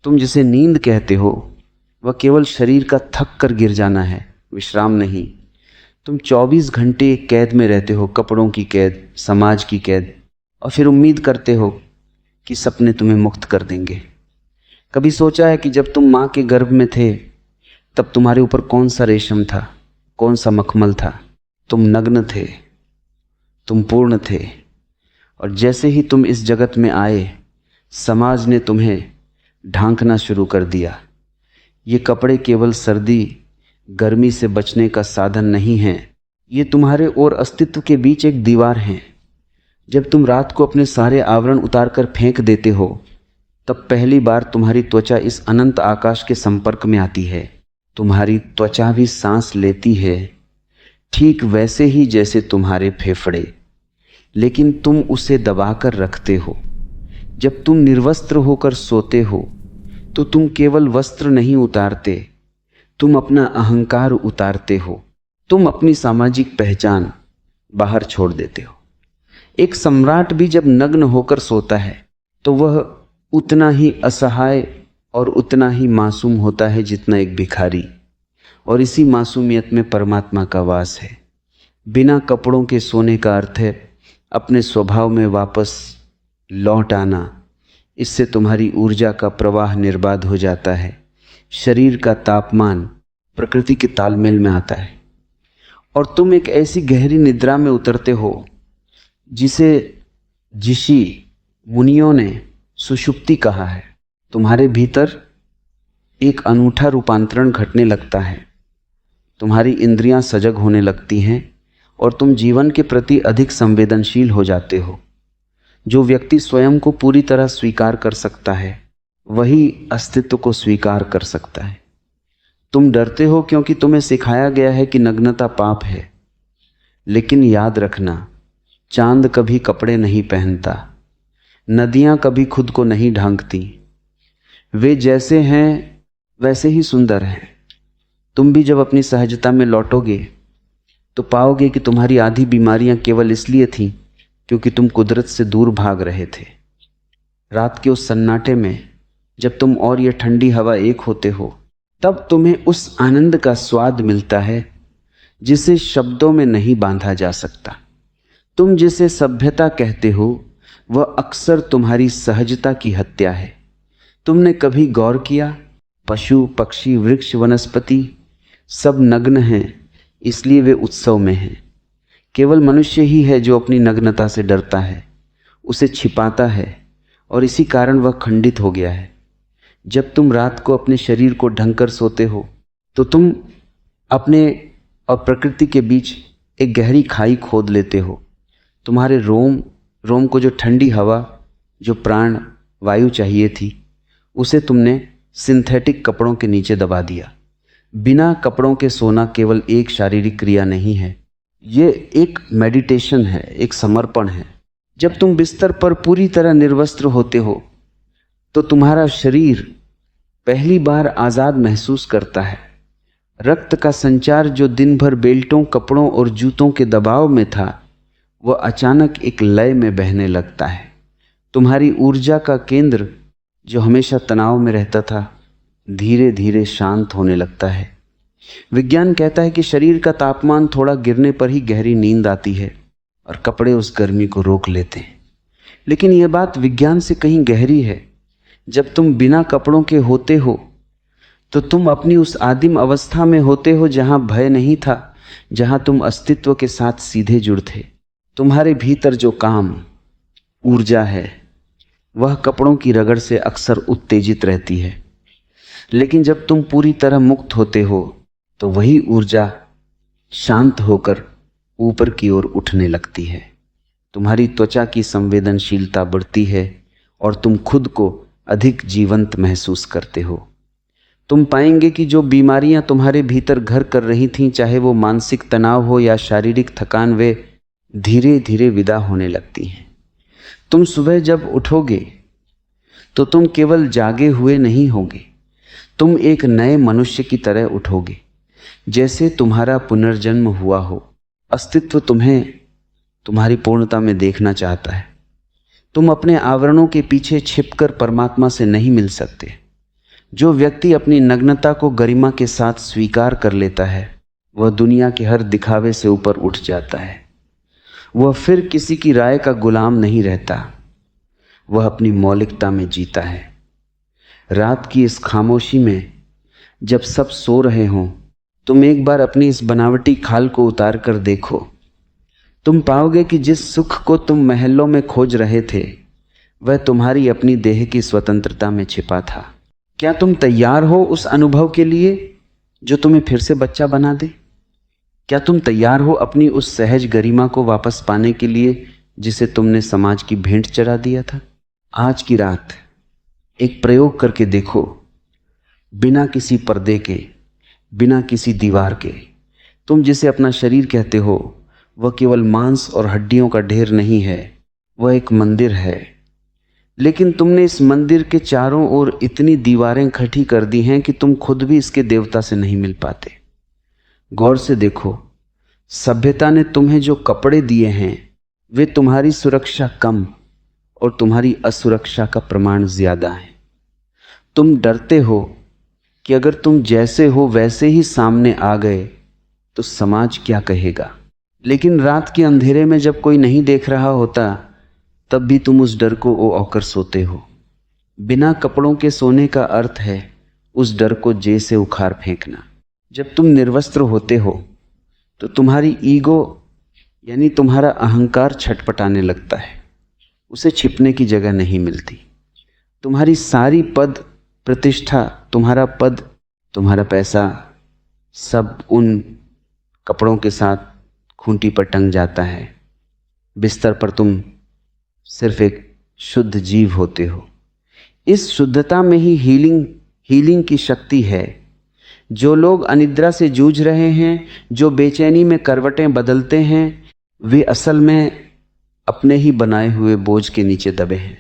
तुम जिसे नींद कहते हो वह केवल शरीर का थक कर गिर जाना है, विश्राम नहीं। तुम 24 घंटे एक कैद में रहते हो, कपड़ों की कैद, समाज की कैद, और फिर उम्मीद करते हो कि सपने तुम्हें मुक्त कर देंगे। कभी सोचा है कि जब तुम माँ के गर्भ में थे तब तुम्हारे ऊपर कौन सा रेशम था, कौन सा मखमल था? तुम नग्न थे, तुम पूर्ण थे। और जैसे ही तुम इस जगत में आए, समाज ने तुम्हें ढांकना शुरू कर दिया। ये कपड़े केवल सर्दी गर्मी से बचने का साधन नहीं हैं, ये तुम्हारे और अस्तित्व के बीच एक दीवार हैं। जब तुम रात को अपने सारे आवरण उतारकर फेंक देते हो तब पहली बार तुम्हारी त्वचा इस अनंत आकाश के संपर्क में आती है। तुम्हारी त्वचा भी सांस लेती है, ठीक वैसे ही जैसे तुम्हारे फेफड़े, लेकिन तुम उसे दबाकर रखते हो। जब तुम निर्वस्त्र होकर सोते हो तो तुम केवल वस्त्र नहीं उतारते, तुम अपना अहंकार उतारते हो। तुम अपनी सामाजिक पहचान बाहर छोड़ देते हो। एक सम्राट भी जब नग्न होकर सोता है तो वह उतना ही असहाय और उतना ही मासूम होता है जितना एक भिखारी। और इसी मासूमियत में परमात्मा का वास है। बिना कपड़ों के सोने का अर्थ है अपने स्वभाव में वापस लौट आना। इससे तुम्हारी ऊर्जा का प्रवाह निर्बाध हो जाता है, शरीर का तापमान प्रकृति के तालमेल में आता है और तुम एक ऐसी गहरी निद्रा में उतरते हो जिसे ऋषि मुनियों ने सुषुप्ति कहा है। तुम्हारे भीतर एक अनूठा रूपांतरण घटने लगता है, तुम्हारी इंद्रियां सजग होने लगती हैं और तुम जीवन के प्रति अधिक संवेदनशील हो जाते हो। जो व्यक्ति स्वयं को पूरी तरह स्वीकार कर सकता है वही अस्तित्व को स्वीकार कर सकता है। तुम डरते हो क्योंकि तुम्हें सिखाया गया है कि नग्नता पाप है, लेकिन याद रखना, चांद कभी कपड़े नहीं पहनता, नदियां कभी खुद को नहीं ढांकती, वे जैसे हैं वैसे ही सुंदर हैं। तुम भी जब अपनी सहजता में लौटोगे तो पाओगे कि तुम्हारी आधी बीमारियां केवल इसलिए थीं क्योंकि तुम कुदरत से दूर भाग रहे थे। रात के उस सन्नाटे में जब तुम और यह ठंडी हवा एक होते हो तब तुम्हें उस आनंद का स्वाद मिलता है जिसे शब्दों में नहीं बांधा जा सकता। तुम जिसे सभ्यता कहते हो वह अक्सर तुम्हारी सहजता की हत्या है। तुमने कभी गौर किया, पशु पक्षी वृक्ष वनस्पति सब नग्न हैं, इसलिए वे उत्सव में हैं। केवल मनुष्य ही है जो अपनी नग्नता से डरता है, उसे छिपाता है और इसी कारण वह खंडित हो गया है। जब तुम रात को अपने शरीर को ढंग कर सोते हो तो तुम अपने और प्रकृति के बीच एक गहरी खाई खोद लेते हो। तुम्हारे रोम रोम को जो ठंडी हवा, जो प्राण वायु चाहिए थी, उसे तुमने सिंथेटिक कपड़ों के नीचे दबा दिया। बिना कपड़ों के सोना केवल एक शारीरिक क्रिया नहीं है, ये एक मेडिटेशन है, एक समर्पण है। जब तुम बिस्तर पर पूरी तरह निर्वस्त्र होते हो तो तुम्हारा शरीर पहली बार आज़ाद महसूस करता है। रक्त का संचार जो दिन भर बेल्टों, कपड़ों और जूतों के दबाव में था, वह अचानक एक लय में बहने लगता है। तुम्हारी ऊर्जा का केंद्र जो हमेशा तनाव में रहता था, धीरे धीरे शांत होने लगता है। विज्ञान कहता है कि शरीर का तापमान थोड़ा गिरने पर ही गहरी नींद आती है और कपड़े उस गर्मी को रोक लेते हैं। लेकिन यह बात विज्ञान से कहीं गहरी है। जब तुम बिना कपड़ों के होते हो तो तुम अपनी उस आदिम अवस्था में होते हो जहां भय नहीं था, जहां तुम अस्तित्व के साथ सीधे जुड़ थे। तुम्हारे भीतर जो काम, ऊर्जा है, वह कपड़ों की रगड़ से अक्सर उत्तेजित रहती है, लेकिन जब तुम पूरी तरह मुक्त होते हो तो वही ऊर्जा शांत होकर ऊपर की ओर उठने लगती है। तुम्हारी त्वचा की संवेदनशीलता बढ़ती है और तुम खुद को अधिक जीवंत महसूस करते हो। तुम पाएंगे कि जो बीमारियां तुम्हारे भीतर घर कर रही थीं, चाहे वो मानसिक तनाव हो या शारीरिक थकान, वे धीरे धीरे विदा होने लगती हैं। तुम सुबह जब उठोगे तो तुम केवल जागे हुए नहीं होगे, तुम एक नए मनुष्य की तरह उठोगे, जैसे तुम्हारा पुनर्जन्म हुआ हो। अस्तित्व तुम्हें तुम्हारी पूर्णता में देखना चाहता है। तुम अपने आवरणों के पीछे छिपकर परमात्मा से नहीं मिल सकते। जो व्यक्ति अपनी नग्नता को गरिमा के साथ स्वीकार कर लेता है वह दुनिया के हर दिखावे से ऊपर उठ जाता है। वह फिर किसी की राय का गुलाम नहीं रहता, वह अपनी मौलिकता में जीता है। रात की इस खामोशी में जब सब सो रहे हों, तुम एक बार अपनी इस बनावटी खाल को उतार कर देखो। तुम पाओगे कि जिस सुख को तुम महलों में खोज रहे थे वह तुम्हारी अपनी देह की स्वतंत्रता में छिपा था। क्या तुम तैयार हो उस अनुभव के लिए जो तुम्हें फिर से बच्चा बना दे? क्या तुम तैयार हो अपनी उस सहज गरिमा को वापस पाने के लिए जिसे तुमने समाज की भेंट चढ़ा दिया था? आज की रात एक प्रयोग करके देखो। बिना किसी पर्दे के, बिना किसी दीवार के, तुम जिसे अपना शरीर कहते हो वह केवल मांस और हड्डियों का ढेर नहीं है, वह एक मंदिर है। लेकिन तुमने इस मंदिर के चारों ओर इतनी दीवारें खड़ी कर दी हैं कि तुम खुद भी इसके देवता से नहीं मिल पाते। गौर से देखो, सभ्यता ने तुम्हें जो कपड़े दिए हैं वे तुम्हारी सुरक्षा कम और तुम्हारी असुरक्षा का प्रमाण ज्यादा है। तुम डरते हो कि अगर तुम जैसे हो वैसे ही सामने आ गए तो समाज क्या कहेगा। लेकिन रात के अंधेरे में जब कोई नहीं देख रहा होता तब भी तुम उस डर को ओ कर सोते हो। बिना कपड़ों के सोने का अर्थ है उस डर को जे से उखाड़ फेंकना। जब तुम निर्वस्त्र होते हो तो तुम्हारी ईगो यानी तुम्हारा अहंकार छटपटाने लगता है, उसे छिपने की जगह नहीं मिलती। तुम्हारी सारी पद प्रतिष्ठा, तुम्हारा पद, तुम्हारा पैसा सब उन कपड़ों के साथ खूंटी पर टंग जाता है। बिस्तर पर तुम सिर्फ एक शुद्ध जीव होते हो। इस शुद्धता में ही हीलिंग की शक्ति है। जो लोग अनिद्रा से जूझ रहे हैं, जो बेचैनी में करवटें बदलते हैं, वे असल में अपने ही बनाए हुए बोझ के नीचे दबे हैं।